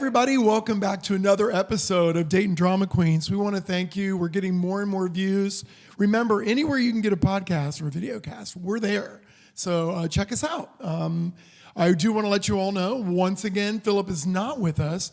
everybody. Welcome back to another episode of Dayton Drama Queens. We want to thank you. We're getting more and more views. Remember, anywhere you can get a podcast or a video cast, we're there. So check us out. I do want to let you all know, once again, Philip is not with us.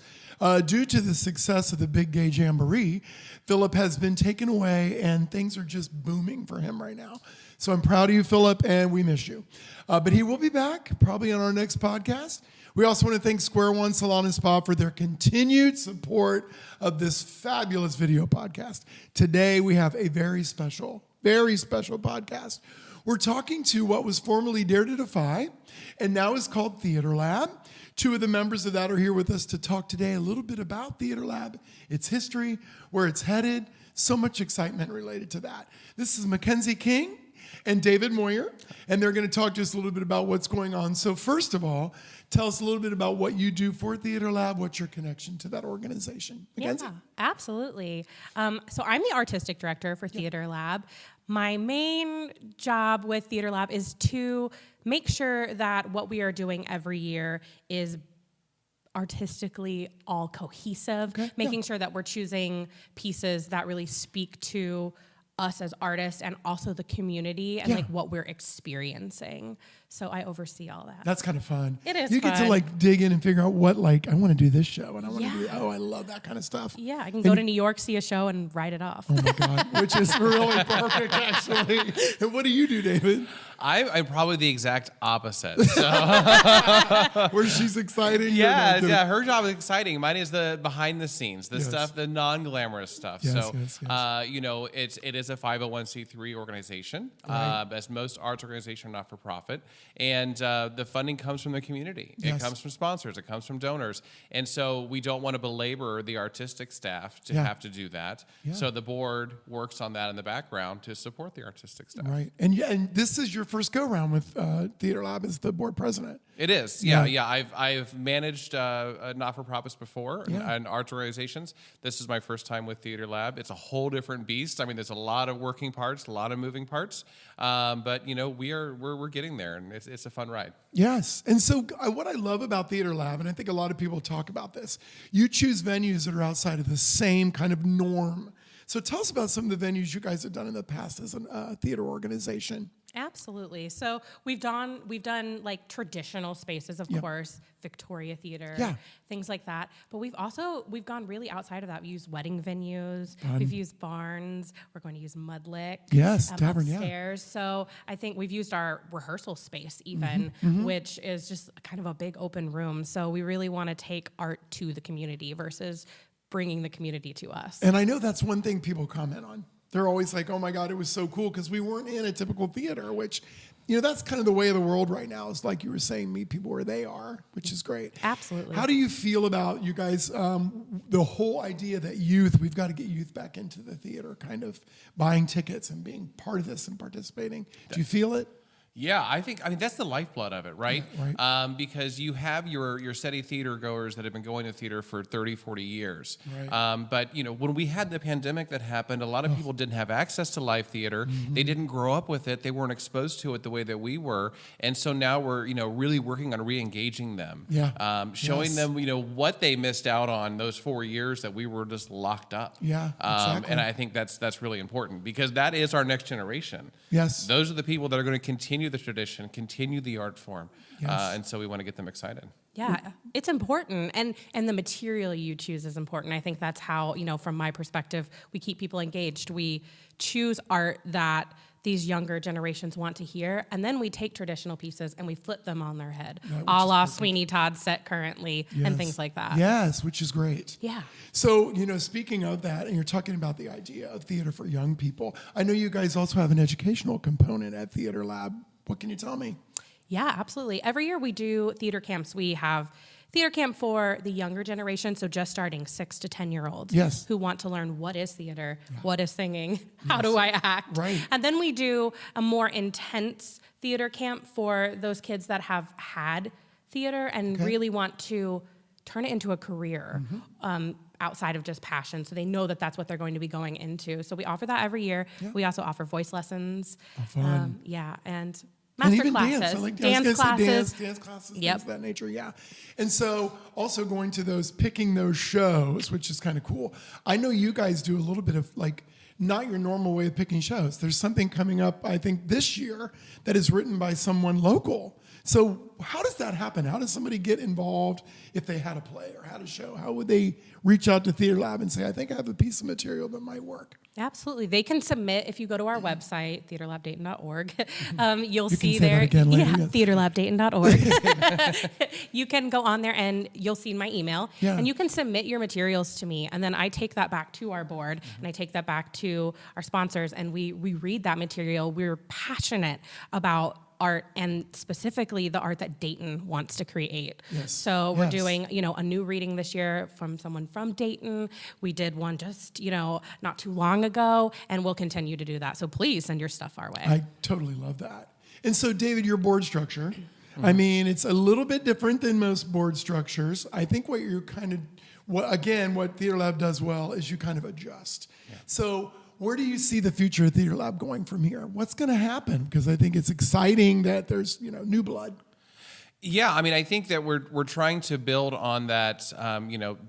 Due to the success of the Big Gay Jamboree, Philip has been taken away, and things are just booming for him right now. So I'm proud of you, Philip, and we miss you. But he will be back, probably on our next podcast. We also want to thank Square One Salon and Spa for their continued support of this fabulous video podcast. Today, we have a very special podcast. We're talking to what was formerly Dare to Defy, and now is called TheatreLab. Two of the members of that are here with us to talk today a little bit about TheatreLab, its history, where it's headed, so much excitement related to that. This is Mackensie King and David Moyer, and they're going to talk to us a little bit about what's going on. So first of all, tell us a little bit about what you do for TheatreLab. What's your connection to that organization? Mackensie? Yeah, absolutely. So I'm the artistic director for TheatreLab. My main job with TheatreLab is to make sure that what we are doing every year is artistically all cohesive, making sure that we're choosing pieces that really speak to us as artists and also the community and like what we're experiencing. So I oversee all that. That's kind of fun. It is You fun. get to like dig in and figure out what, like, I want to do this show and I want to do, I love that kind of stuff. Yeah, I can go to New York, see a show, and write it off. Oh my God, which is really perfect, actually. And what do you do, David? I'm probably the exact opposite. So. Where she's exciting. Yeah, her job is exciting. Mine is the behind the scenes, the stuff, the non-glamorous stuff. Yes. You know, it is a 501c3 organization, as most arts organizations are not for profit, and the funding comes from the community. It comes from sponsors. It comes from donors, and so we don't want to belabor the artistic staff to have to do that. So the board works on that in the background to support the artistic staff. Right, and this is your first go-round with TheatreLab as the board president. It is, yeah. I've managed not-for-profits before and arts organizations. This is my first time with TheatreLab. It's a whole different beast. I mean, there's a lot of working parts, a lot of moving parts, but you know, we're getting there, and it's a fun ride. Yes, and so what I love about TheatreLab, and I think a lot of people talk about this, you choose venues that are outside of the same kind of norm. So tell us about some of the venues you guys have done in the past as a theater organization. Absolutely. So we've done like traditional spaces, of course, Victoria Theater, things like that. But we've gone really outside of that. We used wedding venues. We've used barns. We're going to use Mudlick. Yes, tavern, upstairs. So I think we've used our rehearsal space even, which is just kind of a big open room. So we really want to take art to the community versus bringing the community to us. And I know that's one thing people comment on. They're always like, oh my God, it was so cool because we weren't in a typical theater, which, you know, that's kind of the way of the world right now. It's like you were saying, meet people where they are, which is great. Absolutely. How do you feel about you guys, the whole idea that we've got to get youth back into the theater, kind of buying tickets and being part of this and participating? Do you feel it? Yeah, I mean that's the lifeblood of it, right? Right. Because you have your steady theater goers that have been going to theater for 30, 40 years. Right. But you know, when we had the pandemic that happened, a lot of people didn't have access to live theater. They didn't grow up with it. They weren't exposed to it the way that we were. And so now we're, you know, really working on re-engaging them. Showing them, you know, what they missed out on those 4 years that we were just locked up. Yeah, exactly. And I think that's really important because that is our next generation. Yes. Those are the people that are going to continue the tradition, continue the art form, Yes. and so we want to get them excited. Yeah, it's important, and the material you choose is important. I think that's how, you know, from my perspective, we keep people engaged. We choose art that these younger generations want to hear, and then we take traditional pieces and we flip them on their head, a la Sweeney Todd's set currently, and things like that. Yes, which is great. Yeah. So, you know, speaking of that, and you're talking about the idea of theater for young people, I know you guys also have an educational component at TheatreLab. What can you tell me? Yeah, absolutely. Every year we do theater camps. We have theater camp for the younger generation, so just starting 6 to 10-year-olds who want to learn what is theater, what is singing, how do I act. Right. And then we do a more intense theater camp for those kids that have had theater and really want to turn it into a career outside of just passion, so they know that that's what they're going to be going into. So we offer that every year. We also offer voice lessons. Oh, fun. And And Master even classes, dance. I was dance gonna say classes. dance classes, Yep. things of that nature, yeah. And so also going to picking those shows, which is kind of cool. I know you guys do a little bit of like, not your normal way of picking shows. There's something coming up, I think, this year that is written by someone local. So how does that happen? How does somebody get involved if they had a play or had a show? How would they reach out to TheatreLab and say, I think I have a piece of material that might work? Absolutely. They can submit if you go to our website, theatrelabdayton.org. You'll You can see say there. that again later, Yeah, yes. theatrelabdayton.org. You can go on there and you'll see my email. Yeah. And you can submit your materials to me. And then I take that back to our board and I take that back to our sponsors and we read that material. We're passionate about art and specifically the art that Dayton wants to create. Yes. So we're Yes. doing, a new reading this year from someone from Dayton. We did one just, not too long ago, and we'll continue to do that. So please send your stuff our way. I totally love that. And so, David, your board structure, I mean, it's a little bit different than most board structures. I think what TheatreLab does well is you kind of adjust. Yeah. So where do you see the future of TheatreLab going from here? What's going to happen? Because I think it's exciting that there's, new blood. Yeah, I mean, I think that we're trying to build on that.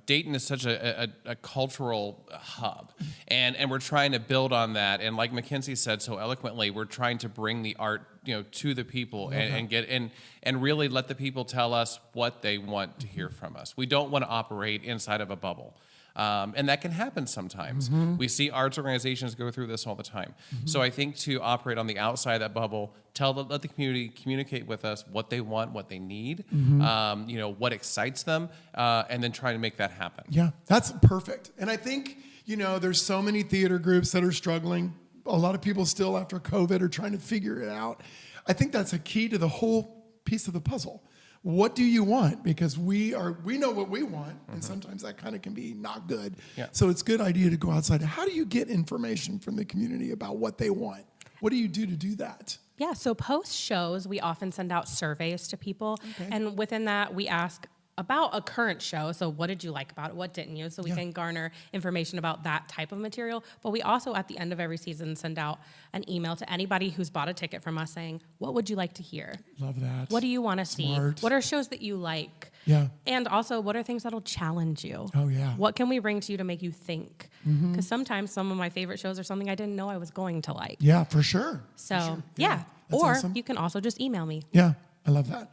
Dayton is such a cultural hub, and we're trying to build on that. And like Mackensie said so eloquently, we're trying to bring the art, to the people and really let the people tell us what they want to hear from us. We don't want to operate inside of a bubble. And that can happen sometimes. Mm-hmm. We see arts organizations go through this all the time. Mm-hmm. So I think to operate on the outside of that bubble, let the community communicate with us what they want, what they need, what excites them, and then try to make that happen. Yeah, that's perfect. And I think, there's so many theater groups that are struggling. A lot of people still after COVID are trying to figure it out. I think that's a key to the whole piece of the puzzle. What do you want? Because we know what we want, and sometimes that kind of can be not good. Yeah. So it's a good idea to go outside. How do you get information from the community about what they want? What do you do to do that? Yeah, so post shows, we often send out surveys to people, and within that, we ask about a current show. So what did you like about it? What didn't you? So we can garner information about that type of material. But we also, at the end of every season, send out an email to anybody who's bought a ticket from us saying, what would you like to hear? Love that. What do you want to see? What are shows that you like? Yeah. And also, what are things that'll challenge you? Oh, yeah. What can we bring to you to make you think? Because sometimes some of my favorite shows are something I didn't know I was going to like. Yeah, for sure. So, That's or awesome. you can also just email me. Yeah, I love that.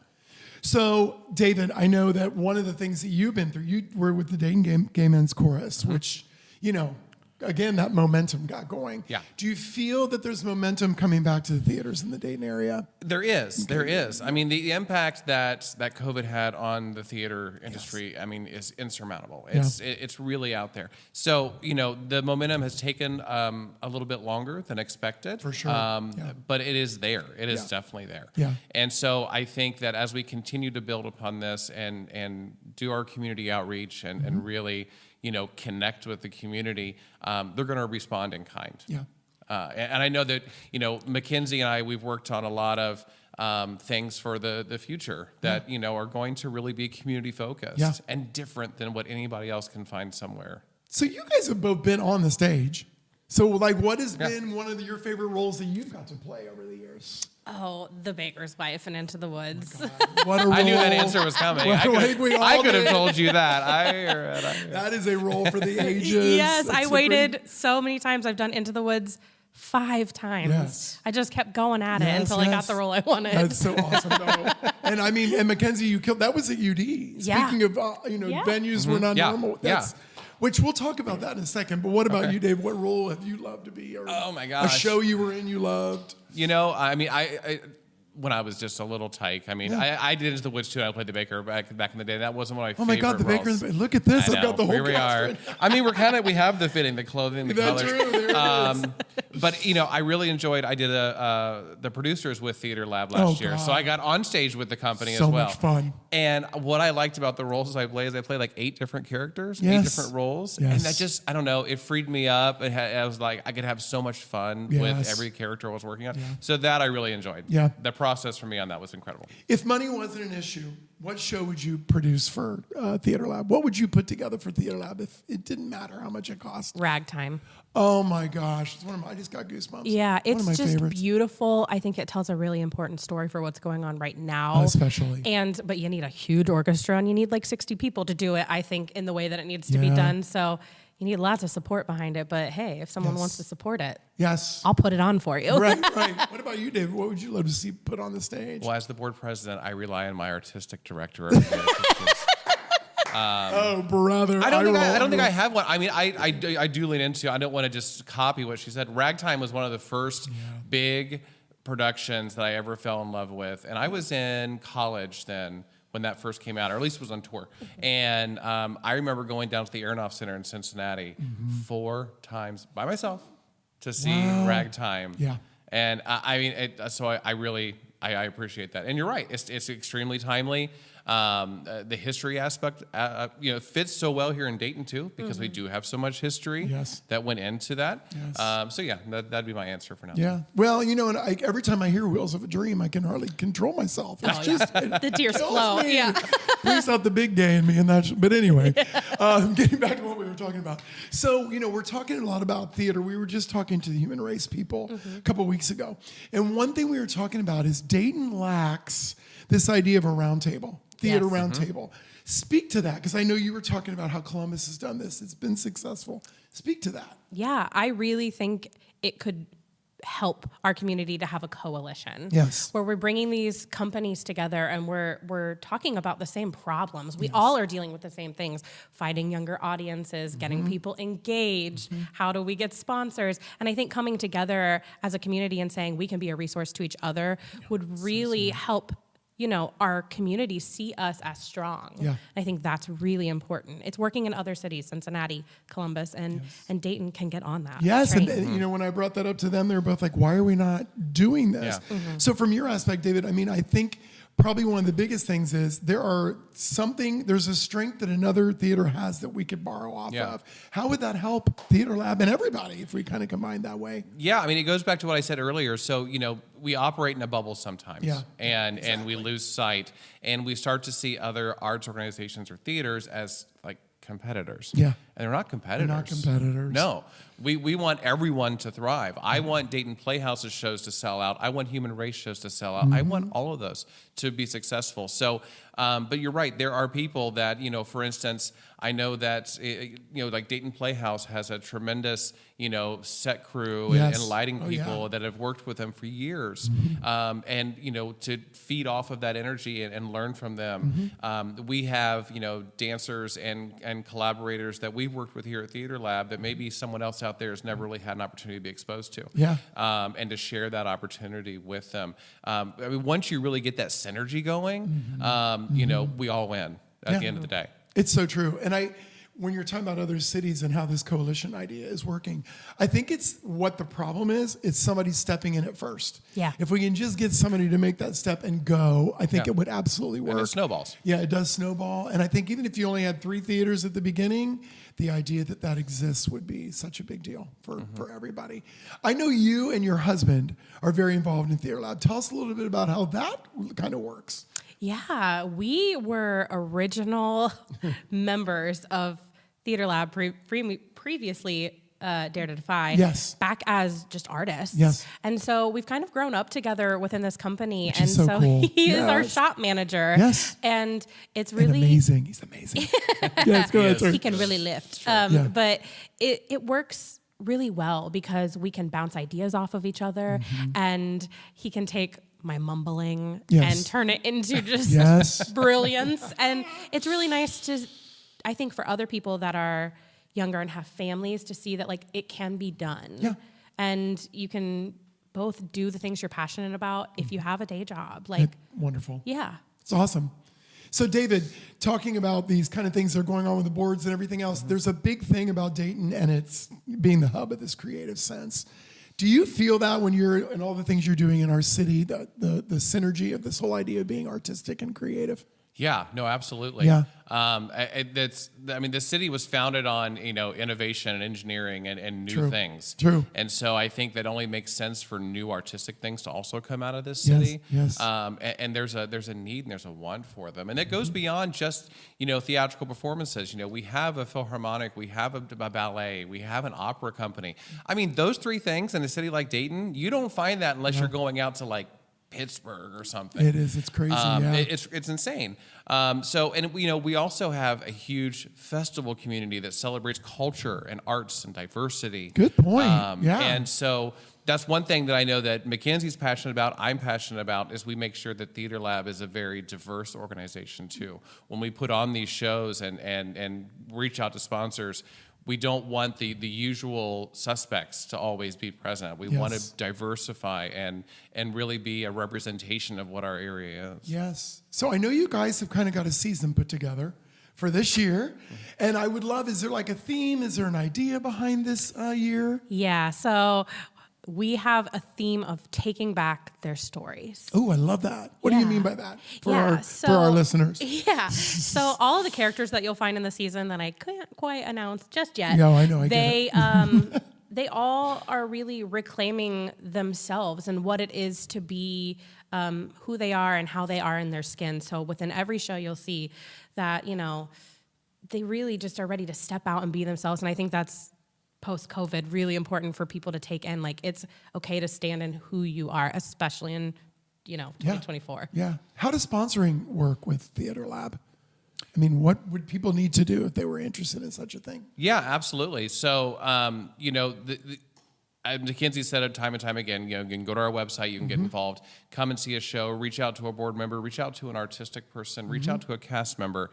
So, David, I know that one of the things that you've been through, you were with the Dayton Gay Men's Chorus, which, again, that momentum got going. Yeah. Do you feel that there's momentum coming back to the theaters in the Dayton area? There is. I mean, the impact that COVID had on the theater industry, I mean, is insurmountable. It's really out there. So, the momentum has taken a little bit longer than expected. For sure. But it is there. It is definitely there. Yeah. And so I think that as we continue to build upon this and do our community outreach and really, connect with the community, they're going to respond in kind. Yeah. And I know that, Mackensie and I, we've worked on a lot of things for the future that, are going to really be community focused and different than what anybody else can find somewhere. So you guys have both been on the stage. So, what has been one of your favorite roles that you've got to play over the years? Oh, The Baker's Wife and Into the Woods. What a role. I knew that answer was coming. I could have told you that. That is a role for the ages. Yes, I waited so many times. I've done Into the Woods 5 times. Yes. I just kept going at it until I got the role I wanted. That's so awesome, though. And I mean, and Mackensie, you killed. That was at UD. Speaking of, venues were not normal. Which we'll talk about that in a second. But what about you, Dave? What role have you loved to be? Or oh my gosh, a show you were in you loved? I mean, I when I was just a little tyke. I mean, I did Into the Woods too. And I played the baker back in the day. That wasn't one of my favorite roles. Oh my God, the baker! Look at this! I've got the whole Here we are. I mean, we have the fitting, the clothing, the colors. True. There it is. But I really enjoyed. I did the producers with TheatreLab last year, so I got on stage with the company as well. So much fun. And what I liked about the roles I played like 8 different characters, 8 different roles, and that just I don't know, it freed me up. I was like I could have so much fun with every character I was working on. So that I really enjoyed. Yeah, the process for me on that was incredible. If money wasn't an issue, what show would you produce for TheatreLab? What would you put together for TheatreLab if it didn't matter how much it cost? Ragtime. Oh my gosh, it's one of my, I just got goosebumps. Yeah, One of it's my just favorites. beautiful. I think it tells a really important story for what's going on right now. Especially. But you need a huge orchestra and you need like 60 people to do it, I think, in the way that it needs to be Yeah. done. So you need lots of support behind it. But hey, if someone Yes. wants to support it, Yes. I'll put it on for you. Right. What about you, David? What would you love to see put on the stage? Well, as the board president, I rely on my artistic director. Every day to teach us. Oh, brother. I don't think I have one. I mean, I do lean into. I don't want to just copy what she said. Ragtime was one of the first big productions that I ever fell in love with, and I was in college then when that first came out, or at least was on tour. And I remember going down to the Aronoff Center in Cincinnati 4 times by myself to see Ragtime. Yeah. And I mean, so I really appreciate that. And you're right. It's extremely timely. The history aspect, fits so well here in Dayton too, because we do have so much history that went into that. Yes. So yeah, that'd be my answer for now. Yeah. Well, and every time I hear Wheels of a Dream, I can hardly control myself. It's The tears kills flow. me. Yeah. Brings out the big gay in me, and but anyway, getting back to what we were talking about. So, we're talking a lot about theater. We were just talking to the human race people a couple weeks ago, and one thing we were talking about is Dayton lacks this idea of a round table. Theater round table. Speak to that, because I know you were talking about how Columbus has done this. It's been successful. Speak to that. Yeah, I really think it could help our community to have a coalition. Yes. Where we're bringing these companies together and we're talking about the same problems. We all are dealing with the same things. Finding younger audiences, getting people engaged, how do we get sponsors? And I think coming together as a community and saying we can be a resource to each other would really help our community see us as strong. Yeah. And I think that's really important. It's working in other cities, Cincinnati, Columbus, and Dayton can get on that. Yes, train. and when I brought that up to them, they were both like, why are we not doing this? Yeah. So from your aspect, David, I mean, I think probably one of the biggest things is there's a strength that another theater has that we could borrow off of. How would that help TheatreLab and everybody if we kind of combine that way? Yeah, I mean, it goes back to what I said earlier. So, we operate in a bubble sometimes, and we lose sight, and we start to see other arts organizations or theaters as like competitors. Yeah. And they're not competitors. They're not competitors. No. We want everyone to thrive. I want Dayton Playhouse's shows to sell out. I want Human Race shows to sell out. I want all of those to be successful. So, but you're right. There are people that, for instance, I know that, like Dayton Playhouse has a tremendous, set crew and lighting people that have worked with them for years. And, to feed off of that energy and learn from them. We have, dancers and collaborators that we've worked with here at TheatreLab that maybe someone else out there has never really had an opportunity to be exposed to. Yeah. And to share that opportunity with them. I mean, once you really get that synergy going, we all win at the end of the day. It's so true. And when you're talking about other cities and how this coalition idea is working, I think it's what the problem is. It's somebody stepping in it first. Yeah. If we can just get somebody to make that step and go, I think it would absolutely work. And it snowballs. Yeah, it does snowball. And I think even if you only had 3 theaters at the beginning, the idea that exists would be such a big deal for everybody. I know you and your husband are very involved in TheatreLab. Tell us a little bit about how that kind of works. Yeah, we were original members of TheatreLab previously Dare to Defy. Yes. Back as just artists. Yes. And so we've kind of grown up together within this company. Which and is so cool. he is our Yes. shop manager. Yes. And it's And really amazing. He's amazing. Yes, go ahead, sir. he can really lift. But it works really well because we can bounce ideas off of each other and he can take my mumbling and turn it into just brilliance. And it's really nice to, I think, for other people that are younger and have families to see that like it can be done. Yeah. And you can both do the things you're passionate about if you have a day job. Like, wonderful. yeah. It's awesome. So David, talking about these kind of things that are going on with the boards and everything else, there's a big thing about Dayton and it's being the hub of this creative sense. Do you feel that when you're in all the things you're doing in our city, the synergy of this whole idea of being artistic and creative? Yeah, no, absolutely. Yeah. The city was founded on, innovation and engineering and new True. things. True. And so I think that only makes sense for new artistic things to also come out of this Yes, city. yes. And there's a need and there's a want for them. And it goes beyond just, theatrical performances. We have a philharmonic, we have a ballet, we have an opera company. I mean, those three things in a city like Dayton, you don't find that unless you're going out to like Pittsburgh or something. It is. It's crazy. Yeah. It's insane. We also have a huge festival community that celebrates culture and arts and diversity. Good point. Yeah. And so that's one thing that I know that Mackenzie's passionate about, I'm passionate about, is we make sure that TheatreLab is a very diverse organization too. When we put on these shows and reach out to sponsors, we don't want the usual suspects to always be present. We want to diversify and really be a representation of what our area is. Yes. So I know you guys have kind of got a season put together for this year. And I would love, is there like a theme? Is there an idea behind this year? Yeah, so we have a theme of taking back their stories. Oh, I love that. What do you mean by that for our listeners? Yeah. So all of the characters that you'll find in the season that I can't quite announce just yet. Yeah, I know. They all are really reclaiming themselves and what it is to be who they are and how they are in their skin. So within every show, you'll see that, they really just are ready to step out and be themselves. And I think that's post-COVID really important for people to take in. Like, it's okay to stand in who you are, especially in, 2024. Yeah. How does sponsoring work with TheatreLab? I mean, what would people need to do if they were interested in such a thing? Yeah, absolutely. So, Mackensie said it time and time again, you can go to our website, you can get involved, come and see a show, reach out to a board member, reach out to an artistic person, reach out to a cast member.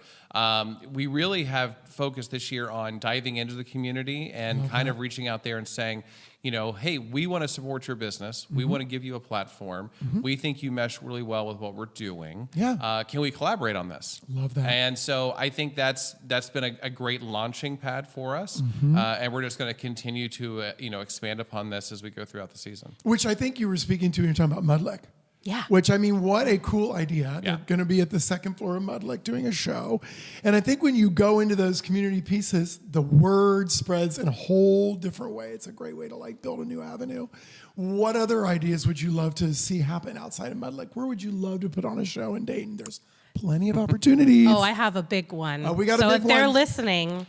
We really have focused this year on diving into the community and kind of reaching out there and saying, hey, we want to support your business. We want to give you a platform. We think you mesh really well with what we're doing. Yeah. Can we collaborate on this? Love that. And so I think that's been a great launching pad for us. And we're just going to continue to, expand upon this as we go throughout the season. Which I think you were speaking to when you're talking about Mudlick. Yeah. Which, I mean, what a cool idea. Yeah. They're going to be at the second floor of Mudlick doing a show. And I think when you go into those community pieces, the word spreads in a whole different way. It's a great way to build a new avenue. What other ideas would you love to see happen outside of Mudlick? Where would you love to put on a show in Dayton? There's plenty of opportunities. Oh, I have a big one. We got a so big if they're one. listening,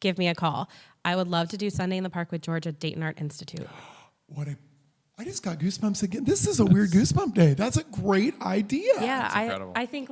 give me a call. I would love to do Sunday in the Park with George at Dayton Art Institute. I just got goosebumps again. This is a weird goosebump day. That's a great idea. Yeah, incredible. I think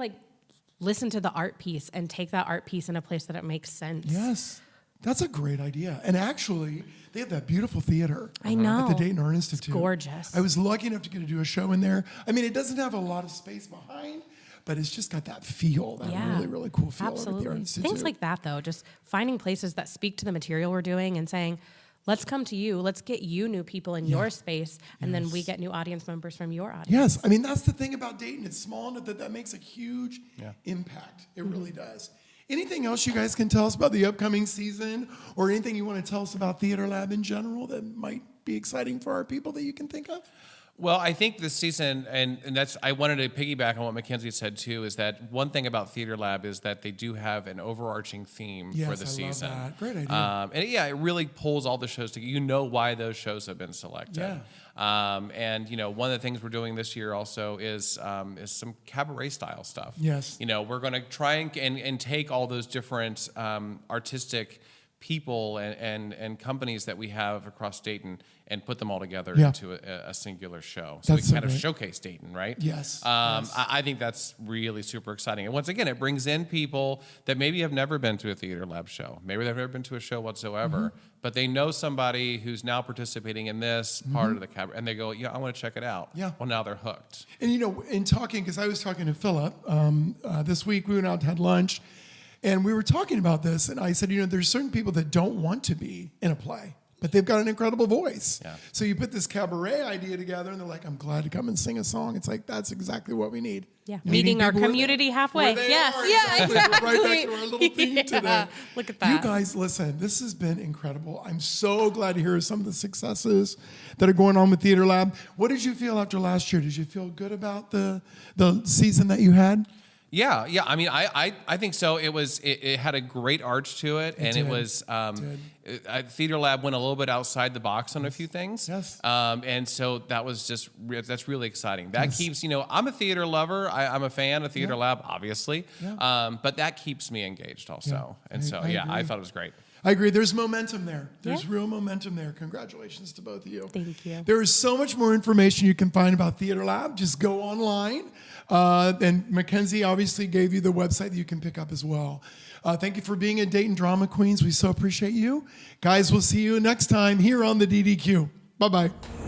listen to the art piece and take that art piece in a place that it makes sense. Yes. That's a great idea. And actually, they have that beautiful theater. I know. At the Dayton Art Institute. It's gorgeous. I was lucky enough to get to do a show in there. I mean, it doesn't have a lot of space behind, but it's just got that feel, that really, really cool feel over at the Art Institute. Things like that, though, just finding places that speak to the material we're doing and saying, let's come to you. Let's get you new people in your space, and then we get new audience members from your audience. Yes, I mean, that's the thing about Dayton. It's small enough that makes a huge impact. It really does. Anything else you guys can tell us about the upcoming season, or anything you want to tell us about TheatreLab in general that might be exciting for our people that you can think of? Well, I think this season, and that's, I wanted to piggyback on what Mackensie said too, is that one thing about TheatreLab is that they do have an overarching theme for the season. Love that. Great idea. It really pulls all the shows together. You know why those shows have been selected. Yeah. One of the things we're doing this year also is some cabaret style stuff. Yes. We're going to try and take all those different artistic people and companies that we have across Dayton and put them all together into a singular show. So That's we can kind so of great. showcase Dayton, right? Yes. I think that's really super exciting. And once again, it brings in people that maybe have never been to a TheatreLab show. Maybe they've never been to a show whatsoever, but they know somebody who's now participating in this part of the cabaret, and they go, I want to check it out. Yeah. Well, now they're hooked. And in talking, because I was talking to Philip this week, we went out and had lunch, and we were talking about this, and I said, there's certain people that don't want to be in a play, but they've got an incredible voice. Yeah. So you put this cabaret idea together, and they're like, I'm glad to come and sing a song. It's like, that's exactly what we need. Yeah, meeting our people community halfway. where they Yes, are. yeah, exactly. Right back to our little theme today. Look at that. You guys, listen, this has been incredible. I'm so glad to hear some of the successes that are going on with TheatreLab. What did you feel after last year? Did you feel good about the season that you had? Yeah. I mean, I think so. It had a great arch to it, and did. it was TheatreLab went a little bit outside the box on a few things. Yes. And so that was that's really exciting. That keeps, I'm a theater lover. I'm a fan of TheatreLab, obviously. Yeah. But that keeps me engaged also. Yeah. And I agree. I thought it was great. I agree. There's momentum there. There's Yeah. real momentum there. Congratulations to both of you. Thank you. There is so much more information you can find about TheatreLab. Just go online. And Mackensie obviously gave you the website that you can pick up as well. Thank you for being at Dayton Drama Queens. We so appreciate you. Guys, we'll see you next time here on the DDQ. Bye-bye.